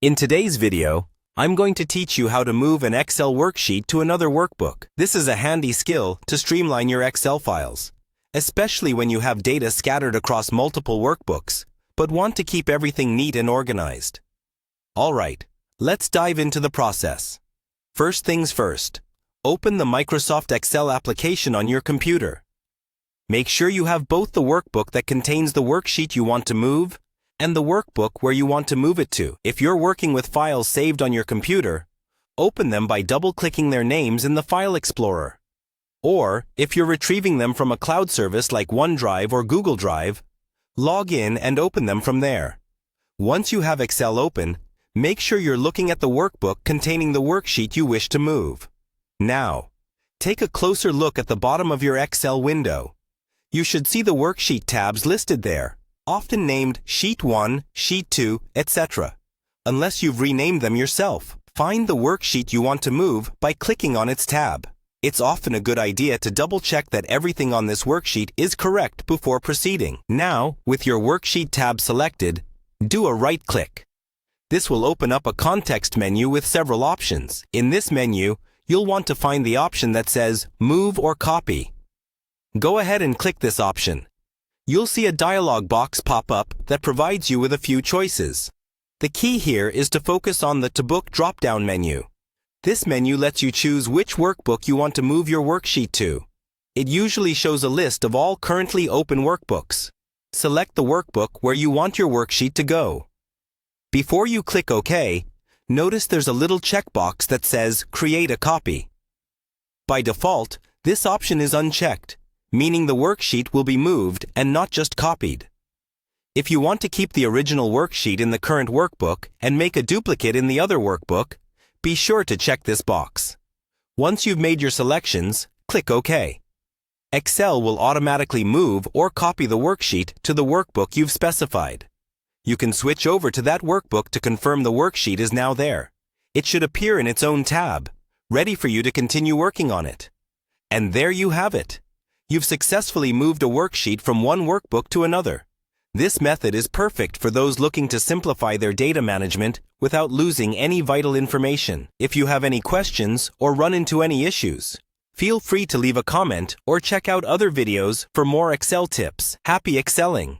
In today's video, I'm going to teach you how to move an Excel worksheet to another workbook. This is a handy skill to streamline your Excel files, especially when you have data scattered across multiple workbooks, but want to keep everything neat and organized. Alright, let's dive into the process. First things first, open the Microsoft Excel application on your computer. Make sure you have both the workbook that contains the worksheet you want to move and the workbook where you want to move it to. If you're working with files saved on your computer, open them by double-clicking their names in the File Explorer. Or, if you're retrieving them from a cloud service like OneDrive or Google Drive, log in and open them from there. Once you have Excel open, make sure you're looking at the workbook containing the worksheet you wish to move. Now, take a closer look at the bottom of your Excel window. You should see the worksheet tabs listed there, often named Sheet 1, Sheet 2, etc. Unless you've renamed them yourself. Find the worksheet you want to move by clicking on its tab. It's often a good idea to double-check that everything on this worksheet is correct before proceeding. Now, with your worksheet tab selected, do a right-click. This will open up a context menu with several options. In this menu, you'll want to find the option that says Move or Copy. Go ahead and click this option. You'll see a dialog box pop up that provides you with a few choices. The key here is to focus on the To Book drop-down menu. This menu lets you choose which workbook you want to move your worksheet to. It usually shows a list of all currently open workbooks. Select the workbook where you want your worksheet to go. Before you click OK, notice there's a little checkbox that says Create a Copy. By default, this option is unchecked, meaning the worksheet will be moved and not just copied. If you want to keep the original worksheet in the current workbook and make a duplicate in the other workbook, be sure to check this box. Once you've made your selections, click OK. Excel will automatically move or copy the worksheet to the workbook you've specified. You can switch over to that workbook to confirm the worksheet is now there. It should appear in its own tab, ready for you to continue working on it. And there you have it. You've successfully moved a worksheet from one workbook to another. This method is perfect for those looking to simplify their data management without losing any vital information. If you have any questions or run into any issues, feel free to leave a comment or check out other videos for more Excel tips. Happy Excelling!